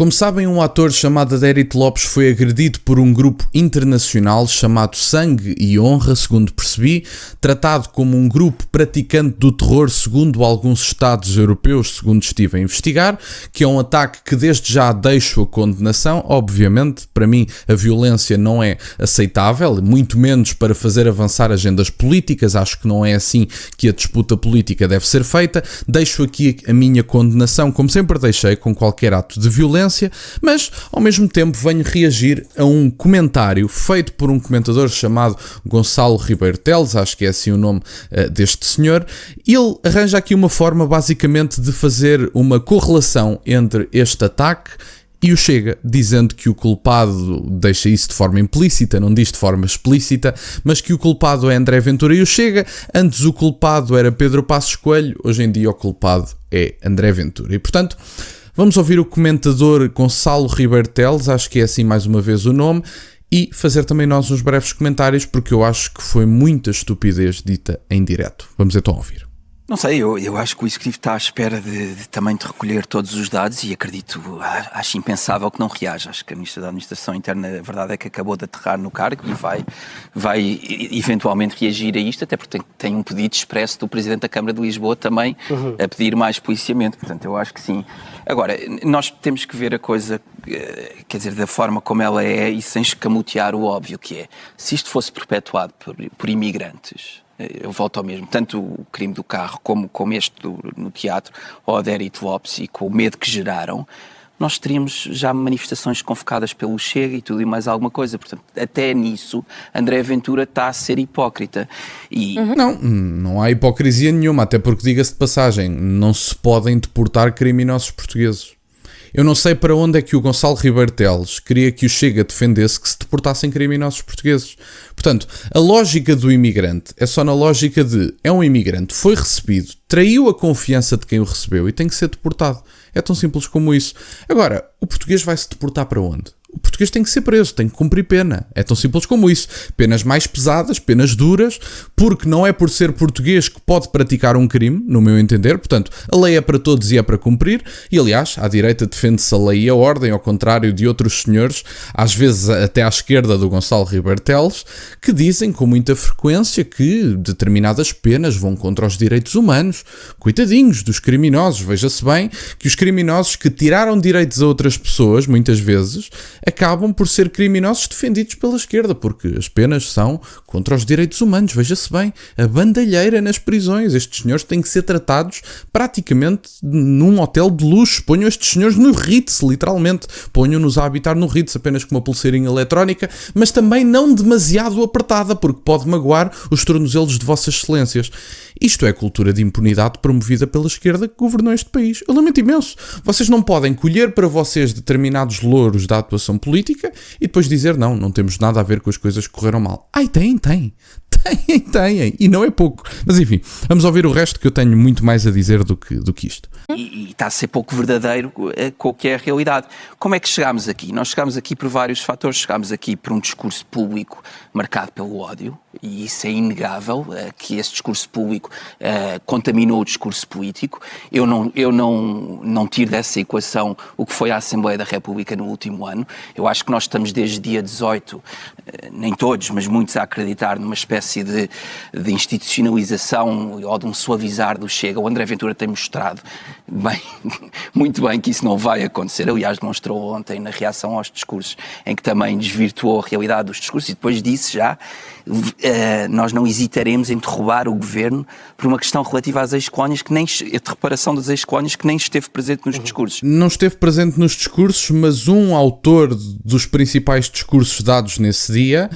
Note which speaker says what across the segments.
Speaker 1: Como sabem, um ator chamado Adérito Lopes foi agredido por um grupo internacional chamado Sangue e Honra, segundo percebi, tratado como um grupo praticante do terror segundo alguns estados europeus, segundo estive a investigar, que é um ataque que desde já deixo a condenação. Obviamente, para mim a violência não é aceitável, muito menos para fazer avançar agendas políticas. Acho que não é assim que a disputa política deve ser feita. Deixo aqui a minha condenação, como sempre deixei, com qualquer ato de violência, mas ao mesmo tempo venho reagir a um comentário feito por um comentador chamado Gonçalo Ribeiro Teles, acho que é assim o nome deste senhor. Ele arranja aqui uma forma basicamente de fazer uma correlação entre este ataque e o Chega, dizendo que o culpado, deixa isso de forma implícita, não diz de forma explícita, mas que o culpado é André Ventura e o Chega. Antes o culpado era Pedro Passos Coelho, hoje em dia o culpado é André Ventura. E portanto, vamos ouvir o comentador Gonçalo Ribeiro Teles, acho que é assim mais uma vez o nome, e fazer também nós uns breves comentários, porque eu acho que foi muita estupidez dita em direto. Vamos então ouvir.
Speaker 2: Não sei, eu acho que o Executivo está à espera também de recolher todos os dados e acredito, acho impensável que não reaja. Acho que a Ministra da Administração Interna, a verdade é que acabou de aterrar no cargo e vai eventualmente reagir a isto, até porque tem um pedido expresso do Presidente da Câmara de Lisboa também a pedir mais policiamento. Portanto, eu acho que sim. Agora, nós temos que ver a coisa, quer dizer, da forma como ela é e sem escamotear o óbvio que é. Se isto fosse perpetuado por imigrantes, eu volto ao mesmo, tanto o crime do carro como este no teatro, o Adérito Lopes, e com o medo que geraram, nós teríamos já manifestações convocadas pelo Chega e tudo e mais alguma coisa. Portanto, até nisso, André Ventura está a ser hipócrita. E...
Speaker 1: Não há hipocrisia nenhuma, até porque, diga-se de passagem, não se podem deportar criminosos portugueses. Eu não sei para onde é que o Gonçalo Ribeiro Teles queria que o Chega defendesse que se deportassem criminosos portugueses. Portanto, a lógica do imigrante é só na lógica de é um imigrante, foi recebido, traiu a confiança de quem o recebeu e tem que ser deportado. É tão simples como isso. Agora, o português vai se deportar para onde? O português tem que ser preso, tem que cumprir pena. É tão simples como isso. Penas mais pesadas, penas duras, porque não é por ser português que pode praticar um crime, no meu entender. Portanto, a lei é para todos e é para cumprir. E, aliás, à direita defende-se a lei e a ordem, ao contrário de outros senhores, às vezes até à esquerda do Gonçalo Ribeiro Teles, que dizem com muita frequência que determinadas penas vão contra os direitos humanos. Coitadinhos dos criminosos. Veja-se bem que os criminosos que tiraram direitos a outras pessoas, muitas vezes, acabam por ser criminosos defendidos pela esquerda, porque as penas são contra os direitos humanos. Veja-se bem, a bandalheira nas prisões. Estes senhores têm que ser tratados praticamente num hotel de luxo. Ponham estes senhores no Ritz, literalmente. Ponham-nos a habitar no Ritz apenas com uma pulseirinha eletrónica, mas também não demasiado apertada, porque pode magoar os tornozelos de vossas excelências. Isto é a cultura de impunidade promovida pela esquerda que governou este país. Eu lamento imenso. Vocês não podem colher para vocês determinados louros da atuação política e depois dizer não temos nada a ver com as coisas que correram mal. Ai, tem. E não é pouco. Mas enfim, vamos ouvir o resto, que eu tenho muito mais a dizer do que isto.
Speaker 2: E está a ser pouco verdadeiro com o que é a realidade. Como é que chegámos aqui? Nós chegámos aqui por vários fatores. Chegámos aqui por um discurso público marcado pelo ódio, e isso é inegável, que esse discurso público contaminou o discurso político. Eu não tiro dessa equação o que foi a Assembleia da República no último ano. Eu acho que nós estamos desde dia 18, nem todos, mas muitos, a acreditar numa espécie de institucionalização ou de um suavizar do Chega. O André Ventura tem mostrado muito bem que isso não vai acontecer. Aliás, demonstrou ontem na reação aos discursos, em que também desvirtuou a realidade dos discursos, e depois disse já, nós não hesitaremos em derrubar o governo por uma questão relativa às ex-colónias, de reparação das ex-colónias, que nem esteve presente nos discursos.
Speaker 1: Não esteve presente nos discursos, mas um autor dos principais discursos dados nesse dia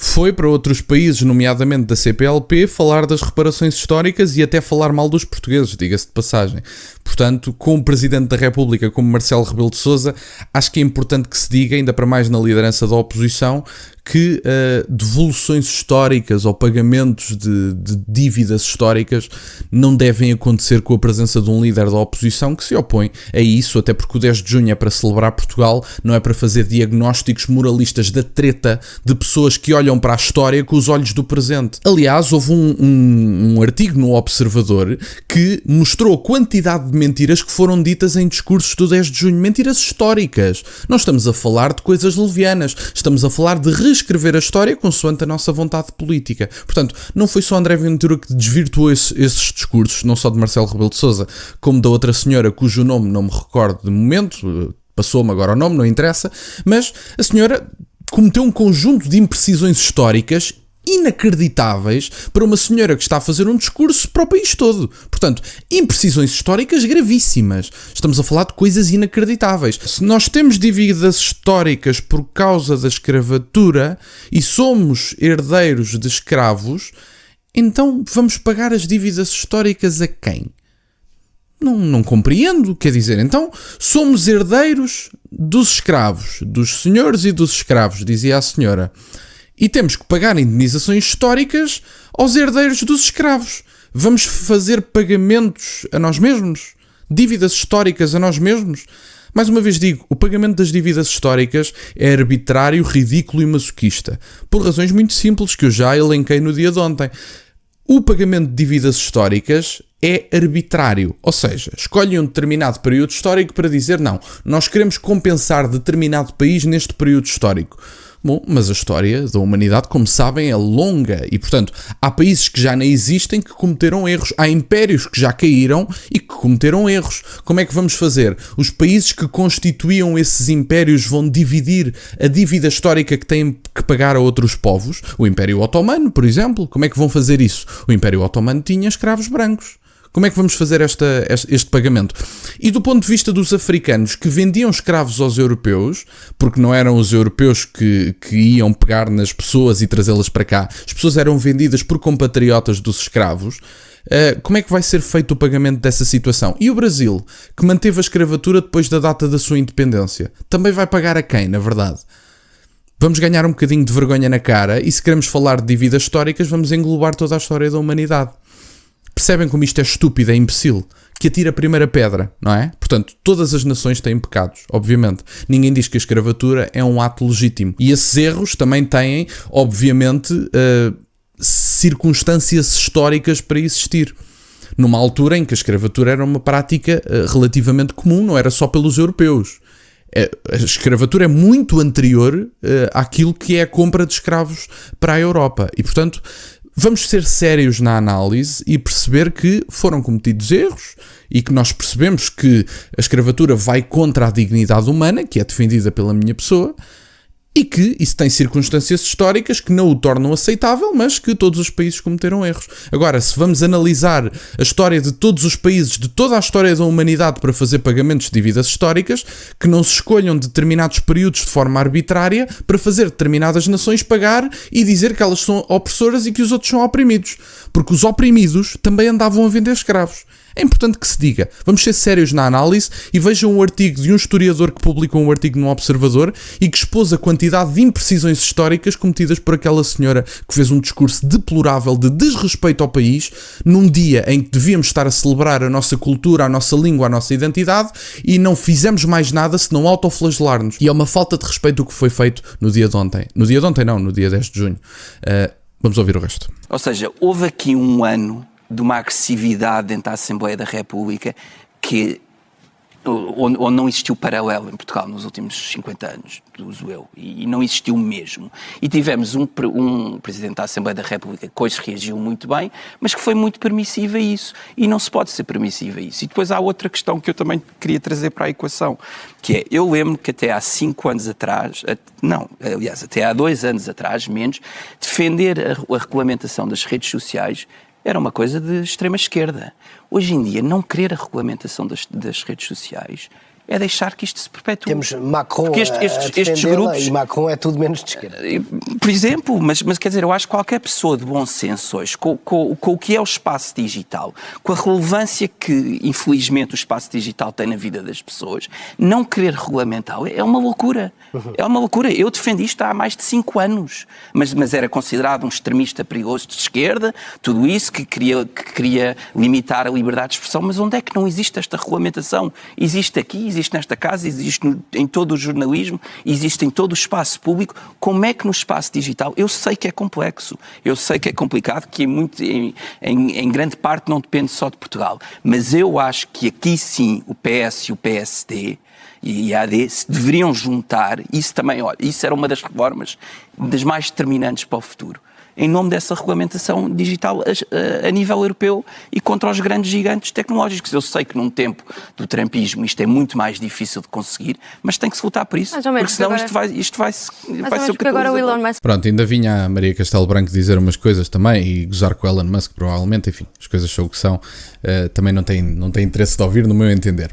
Speaker 1: foi para outros países, nomeadamente da CPLP, falar das reparações históricas e até falar mal dos portugueses, diga-se de passagem. Portanto, com o Presidente da República como Marcelo Rebelo de Sousa, acho que é importante que se diga, ainda para mais na liderança da oposição, que devoluções históricas ou pagamentos de dívidas históricas não devem acontecer com a presença de um líder da oposição que se opõe a isso, até porque o 10 de junho é para celebrar Portugal, não é para fazer diagnósticos moralistas da treta de pessoas que olham para a história com os olhos do presente. Aliás, houve um artigo no Observador que mostrou a quantidade de mentiras que foram ditas em discursos do 10 de junho, mentiras históricas. Não estamos a falar de coisas levianas, estamos a falar de reescrever a história consoante a nossa vontade política. Portanto, não foi só André Ventura que desvirtuou esses discursos, não só de Marcelo Rebelo de Sousa, como da outra senhora cujo nome não me recordo de momento, passou-me agora o nome, não interessa, mas a senhora cometeu um conjunto de imprecisões históricas inacreditáveis para uma senhora que está a fazer um discurso para o país todo. Portanto, imprecisões históricas gravíssimas. Estamos a falar de coisas inacreditáveis. Se nós temos dívidas históricas por causa da escravatura e somos herdeiros de escravos, então vamos pagar as dívidas históricas a quem? Não compreendo, quer dizer, então somos herdeiros dos escravos, dos senhores e dos escravos, dizia a senhora. E temos que pagar indenizações históricas aos herdeiros dos escravos. Vamos fazer pagamentos a nós mesmos? Dívidas históricas a nós mesmos? Mais uma vez digo, o pagamento das dívidas históricas é arbitrário, ridículo e masoquista. Por razões muito simples que eu já elenquei no dia de ontem. O pagamento de dívidas históricas é arbitrário, ou seja, escolhem um determinado período histórico para dizer não, nós queremos compensar determinado país neste período histórico. Bom, mas a história da humanidade, como sabem, é longa e, portanto, há países que já nem existem que cometeram erros. Há impérios que já caíram e que cometeram erros. Como é que vamos fazer? Os países que constituíam esses impérios vão dividir a dívida histórica que têm que pagar a outros povos? O Império Otomano, por exemplo. Como é que vão fazer isso? O Império Otomano tinha escravos brancos. Como é que vamos fazer este pagamento? E do ponto de vista dos africanos que vendiam escravos aos europeus, porque não eram os europeus que iam pegar nas pessoas e trazê-las para cá, as pessoas eram vendidas por compatriotas dos escravos, como é que vai ser feito o pagamento dessa situação? E o Brasil, que manteve a escravatura depois da data da sua independência, também vai pagar a quem, na verdade? Vamos ganhar um bocadinho de vergonha na cara e se queremos falar de dívidas históricas, vamos englobar toda a história da humanidade. Percebem como isto é estúpido, é imbecil? Que atira a primeira pedra, não é? Portanto, todas as nações têm pecados, obviamente. Ninguém diz que a escravatura é um ato legítimo. E esses erros também têm, obviamente, circunstâncias históricas para existir. Numa altura em que a escravatura era uma prática relativamente comum, não era só pelos europeus. A escravatura é muito anterior àquilo que é a compra de escravos para a Europa. E, portanto, vamos ser sérios na análise e perceber que foram cometidos erros e que nós percebemos que a escravatura vai contra a dignidade humana, que é defendida pela minha pessoa, e que isso tem circunstâncias históricas que não o tornam aceitável, mas que todos os países cometeram erros. Agora, se vamos analisar a história de todos os países, de toda a história da humanidade para fazer pagamentos de dívidas históricas, que não se escolham determinados períodos de forma arbitrária para fazer determinadas nações pagar e dizer que elas são opressoras e que os outros são oprimidos. Porque os oprimidos também andavam a vender escravos. É importante que se diga. Vamos ser sérios na análise e vejam um artigo de um historiador que publicou um artigo no Observador e que expôs a quantidade de imprecisões históricas cometidas por aquela senhora que fez um discurso deplorável de desrespeito ao país num dia em que devíamos estar a celebrar a nossa cultura, a nossa língua, a nossa identidade e não fizemos mais nada senão autoflagelar-nos. E é uma falta de respeito o que foi feito no dia de ontem. No dia de ontem não, no dia 10 de junho. Vamos ouvir o resto.
Speaker 2: Ou seja, houve aqui um ano de uma agressividade dentro da Assembleia da República onde não existiu paralelo em Portugal nos últimos 50 anos, uso eu, e não existiu mesmo. E tivemos um Presidente da Assembleia da República que hoje reagiu muito bem, mas que foi muito permissivo a isso, e não se pode ser permissivo a isso. E depois há outra questão que eu também queria trazer para a equação, que é, eu lembro que até há 5 anos atrás, até há 2 anos atrás, menos, defender a regulamentação das redes sociais era uma coisa de extrema esquerda. Hoje em dia, não querer a regulamentação das redes sociais é deixar que isto se perpetue.
Speaker 3: Temos Macron estes grupos, e Macron é tudo menos de esquerda.
Speaker 2: Por exemplo, mas quer dizer, eu acho que qualquer pessoa de bom senso hoje, com o que é o espaço digital, com a relevância que, infelizmente, o espaço digital tem na vida das pessoas, não querer regulamentá-lo é uma loucura. É uma loucura. Eu defendi isto há mais de 5 anos, mas era considerado um extremista perigoso de esquerda, tudo isso, que queria limitar a liberdade de expressão, mas onde é que não existe esta regulamentação? Existe aqui, existe existe nesta casa, existe em todo o jornalismo, existe em todo o espaço público. Como é que no espaço digital? Eu sei que é complexo, eu sei que é complicado, que em grande parte não depende só de Portugal. Mas eu acho que aqui sim o PS e o PSD e a AD se deveriam juntar. Isso também, olha, isso era uma das reformas das mais determinantes para o futuro, em nome dessa regulamentação digital a nível europeu e contra os grandes gigantes tecnológicos. Eu sei que num tempo do trumpismo isto é muito mais difícil de conseguir, mas tem que se lutar por isso, porque senão isto vai ser o que
Speaker 4: agora o Elon Musk...
Speaker 1: Pronto, ainda vinha a Maria Castelo Branco dizer umas coisas também e gozar com o Elon Musk provavelmente, enfim, as coisas são o que são, também não tem interesse de ouvir, no meu entender.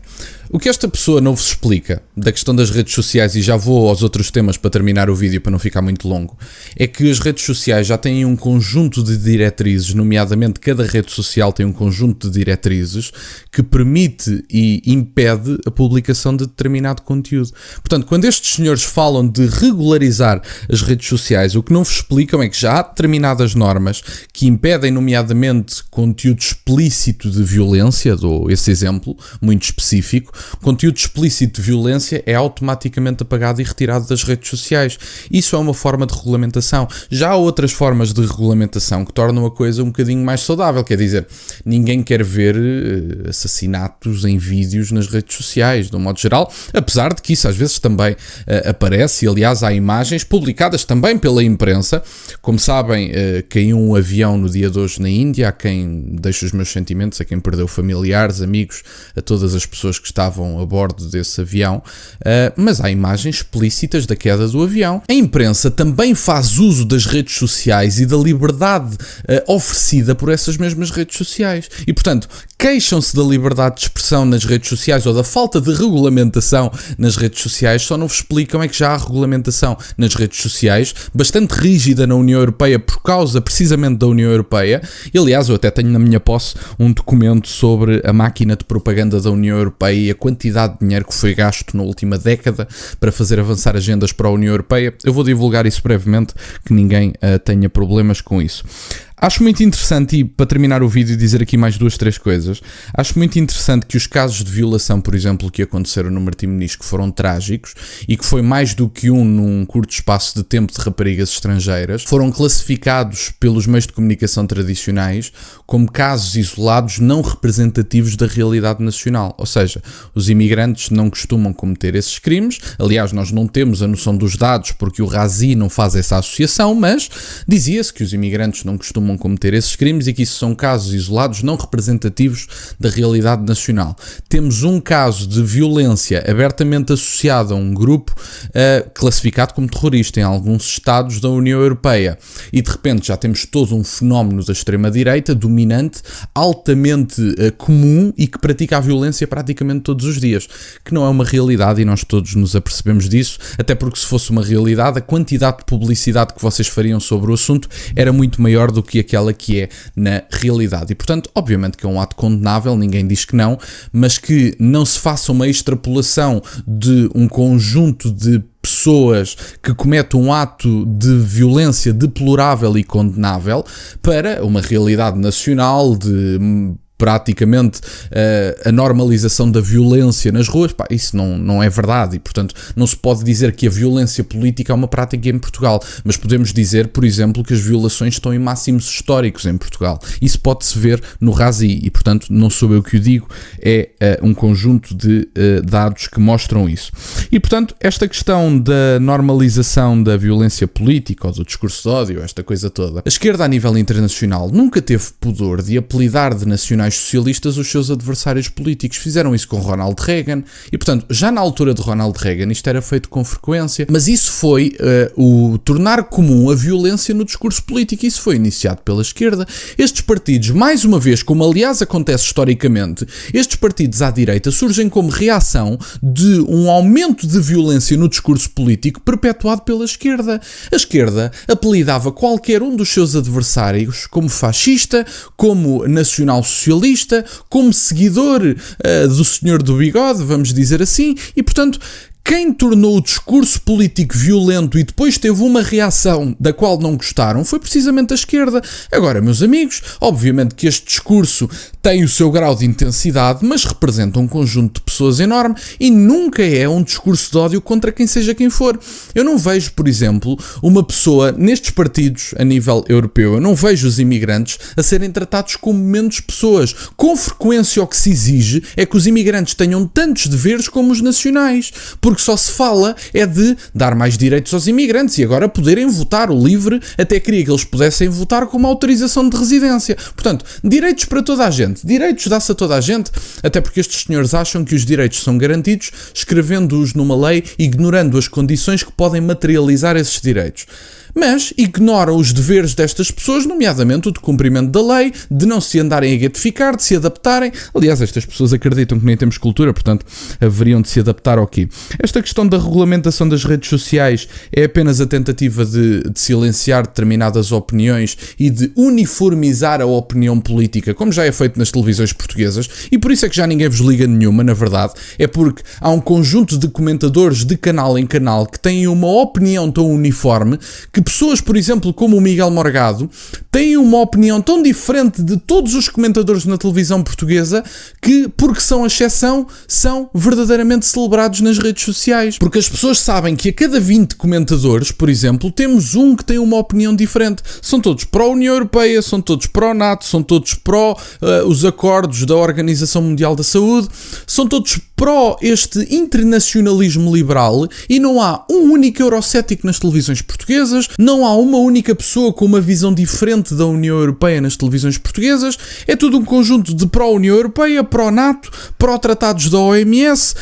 Speaker 1: O que esta pessoa não vos explica da questão das redes sociais, e já vou aos outros temas para terminar o vídeo para não ficar muito longo, é que as redes sociais já têm um conjunto de diretrizes, nomeadamente cada rede social tem um conjunto de diretrizes que permite e impede a publicação de determinado conteúdo. Portanto, quando estes senhores falam de regularizar as redes sociais, o que não vos explicam é que já há determinadas normas que impedem, nomeadamente, conteúdo explícito de violência. Dou esse exemplo muito específico. Conteúdo explícito de violência é automaticamente apagado e retirado das redes sociais. Isso é uma forma de regulamentação. Já há outras formas de regulamentação que tornam a coisa um bocadinho mais saudável. Quer dizer, ninguém quer ver assassinatos em vídeos nas redes sociais, de um modo geral, apesar de que isso às vezes também aparece, e aliás há imagens publicadas também pela imprensa. Como sabem, caiu um avião no dia de hoje na Índia, a quem deixo os meus sentimentos, a quem perdeu familiares, amigos, a todas as pessoas que estavam a bordo desse avião, mas há imagens explícitas da queda do avião. A imprensa também faz uso das redes sociais e da liberdade oferecida por essas mesmas redes sociais. E, portanto, queixam-se da liberdade de expressão nas redes sociais ou da falta de regulamentação nas redes sociais, só não vos explicam é que já há regulamentação nas redes sociais, bastante rígida na União Europeia por causa precisamente da União Europeia. E, aliás, eu até tenho na minha posse um documento sobre a máquina de propaganda da União Europeia e a quantidade de dinheiro que foi gasto na última década para fazer avançar agendas para a União Europeia. Eu vou divulgar isso brevemente, que ninguém tenha problemas com isso. Acho muito interessante, e para terminar o vídeo dizer aqui mais 2-3 coisas, acho muito interessante que os casos de violação, por exemplo, que aconteceram no Martim Moniz, que foram trágicos, e que foi mais do que num curto espaço de tempo de raparigas estrangeiras, foram classificados pelos meios de comunicação tradicionais como casos isolados não representativos da realidade nacional. Ou seja, os imigrantes não costumam cometer esses crimes. Aliás, nós não temos a noção dos dados porque o RASI não faz essa associação, mas dizia-se que os imigrantes não costumam cometer esses crimes e que isso são casos isolados não representativos da realidade nacional. Temos um caso de violência abertamente associado a um grupo classificado como terrorista em alguns estados da União Europeia, e de repente já temos todo um fenómeno da extrema-direita dominante, altamente comum e que pratica a violência praticamente todos os dias, que não é uma realidade e nós todos nos apercebemos disso, até porque se fosse uma realidade a quantidade de publicidade que vocês fariam sobre o assunto era muito maior do que aquela que é na realidade. E, portanto, obviamente que é um ato condenável, ninguém diz que não, mas que não se faça uma extrapolação de um conjunto de pessoas que cometem um ato de violência deplorável e condenável para uma realidade nacional de praticamente a normalização da violência nas ruas. Isso não é verdade e, portanto, não se pode dizer que a violência política é uma prática em Portugal, mas podemos dizer, por exemplo, que as violações estão em máximos históricos em Portugal. Isso pode-se ver no RASI e, portanto, não sou eu que o digo, é um conjunto de dados que mostram isso. E, portanto, esta questão da normalização da violência política ou do discurso de ódio, esta coisa toda, a esquerda a nível internacional nunca teve pudor de apelidar de nacionais socialistas os seus adversários políticos. Fizeram isso com Ronald Reagan e, portanto, já na altura de Ronald Reagan isto era feito com frequência, mas isso foi o tornar comum a violência no discurso político. Isso foi iniciado pela esquerda. Estes partidos, mais uma vez, como aliás acontece historicamente, estes partidos à direita surgem como reação de um aumento de violência no discurso político perpetuado pela esquerda. A esquerda apelidava qualquer um dos seus adversários como fascista, como nacional-socialista, como seguidor do senhor do bigode, vamos dizer assim, e, portanto, quem tornou o discurso político violento e depois teve uma reação da qual não gostaram foi precisamente a esquerda. Agora, meus amigos, obviamente que este discurso tem o seu grau de intensidade, mas representa um conjunto de pessoas enorme e nunca é um discurso de ódio contra quem seja quem for. Eu não vejo, por exemplo, uma pessoa nestes partidos a nível europeu, eu não vejo os imigrantes a serem tratados como menos pessoas. Com frequência o que se exige é que os imigrantes tenham tantos deveres como os nacionais, porque só se fala é de dar mais direitos aos imigrantes e agora poderem votar. O LIVRE até queria que eles pudessem votar com uma autorização de residência. Portanto, direitos para toda a gente. Direitos dá-se a toda a gente, até porque estes senhores acham que os direitos são garantidos escrevendo-os numa lei, ignorando as condições que podem materializar esses direitos. Mas ignoram os deveres destas pessoas, nomeadamente o de cumprimento da lei, de não se andarem a gatificar, de se adaptarem. Aliás, estas pessoas acreditam que nem temos cultura, portanto, haveriam de se adaptar ao quê? Esta questão da regulamentação das redes sociais é apenas a tentativa de silenciar determinadas opiniões e de uniformizar a opinião política, como já é feito nas televisões portuguesas, e por isso é que já ninguém vos liga nenhuma, na verdade. É porque há um conjunto de comentadores de canal em canal que têm uma opinião tão uniforme que pessoas, por exemplo, como o Miguel Morgado, têm uma opinião tão diferente de todos os comentadores na televisão portuguesa que, porque são a exceção, são verdadeiramente celebrados nas redes sociais. Porque as pessoas sabem que a cada 20 comentadores, por exemplo, temos um que tem uma opinião diferente. São todos pró-União Europeia, são todos pró-NATO, são todos pró os acordos da Organização Mundial da Saúde, são todos pró este internacionalismo liberal e não há um único eurocético nas televisões portuguesas, não há uma única pessoa com uma visão diferente da União Europeia nas televisões portuguesas, é tudo um conjunto de pró-União Europeia, pró-NATO, pró-tratados da OMS,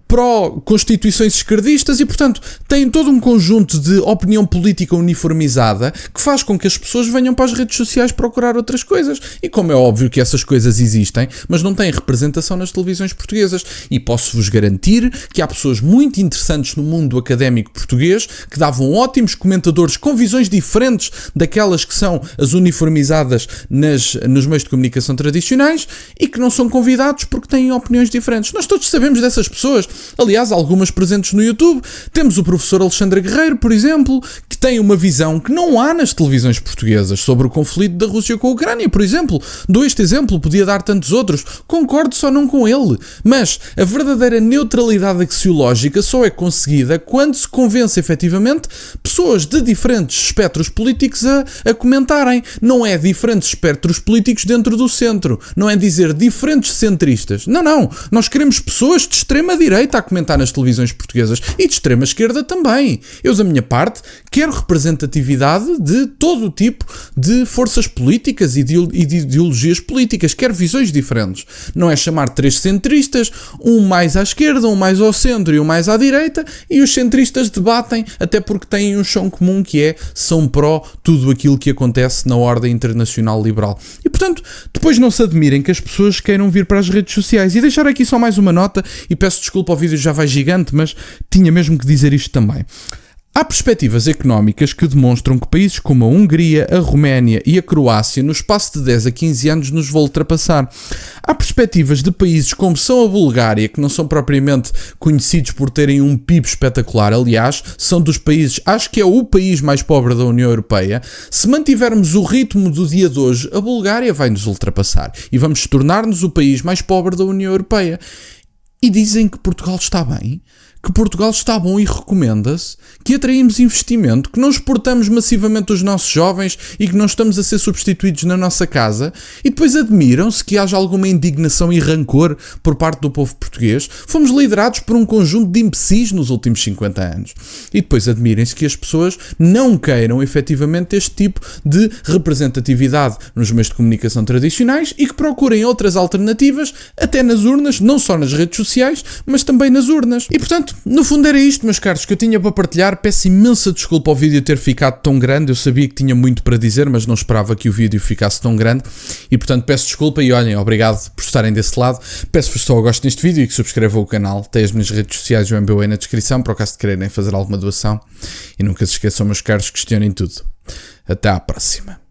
Speaker 1: pró-constituições esquerdistas e, portanto, tem todo um conjunto de opinião política uniformizada que faz com que as pessoas venham para as redes sociais procurar outras coisas. E como é óbvio que essas coisas existem, mas não têm representação nas televisões portuguesas. E posso-vos garantir que há pessoas muito interessantes no mundo académico português que davam ótimos comentadores com visões diferentes daquelas que são as uniformizadas nos meios de comunicação tradicionais e que não são convidados porque têm opiniões diferentes. Nós todos sabemos dessas pessoas, aliás, algumas presentes no YouTube. Temos o professor Alexandre Guerreiro, por exemplo, que tem uma visão que não há nas televisões portuguesas sobre o conflito da Rússia com a Ucrânia, por exemplo. Dou este exemplo, podia dar tantos outros. Concordo só não com ele, mas a verdadeira neutralidade axiológica só é conseguida quando se convence efetivamente pessoas de diferentes espectros políticos a comentarem. Não é diferentes espectros políticos dentro do centro. Não é dizer diferentes centristas. Não. Nós queremos pessoas de extrema-direita a comentar nas televisões portuguesas e de extrema-esquerda também. Eu, da minha parte, quero representatividade de todo o tipo de forças políticas e de ideologias políticas. Quero visões diferentes. Não é chamar 3 centristas, um mais à esquerda, um mais ao centro e um mais à direita, e os centristas debatem, até porque têm um chão comum que são pró tudo aquilo que acontece na ordem internacional liberal. E portanto, depois não se admirem que as pessoas queiram vir para as redes sociais. E deixar aqui só mais uma nota, e peço desculpa, o vídeo já vai gigante, mas tinha mesmo que dizer isto também. Há perspectivas económicas que demonstram que países como a Hungria, a Roménia e a Croácia, no espaço de 10 a 15 anos, nos vão ultrapassar. Há perspectivas de países como são a Bulgária, que não são propriamente conhecidos por terem um PIB espetacular, aliás, são dos países, acho que é o país mais pobre da União Europeia. Se mantivermos o ritmo do dia de hoje, a Bulgária vai nos ultrapassar e vamos tornar-nos o país mais pobre da União Europeia. E dizem que Portugal está bem, que Portugal está bom e recomenda-se, que atraímos investimento, que não exportamos massivamente os nossos jovens e que não estamos a ser substituídos na nossa casa, e depois admiram-se que haja alguma indignação e rancor por parte do povo português. Fomos liderados por um conjunto de imbecis nos últimos 50 anos. E depois admirem-se que as pessoas não queiram efetivamente este tipo de representatividade nos meios de comunicação tradicionais e que procurem outras alternativas, até nas urnas, não só nas redes sociais, mas também nas urnas. E portanto, no fundo era isto, meus caros, que eu tinha para partilhar. Peço imensa desculpa ao vídeo ter ficado tão grande. Eu sabia que tinha muito para dizer, mas não esperava que o vídeo ficasse tão grande. E portanto peço desculpa e olhem, obrigado por estarem desse lado. Peço-vos só o gosto neste vídeo e que subscrevam o canal. Tem as minhas redes sociais e o MBWay na descrição, para o caso de quererem fazer alguma doação. E nunca se esqueçam, meus caros, questionem tudo. Até à próxima.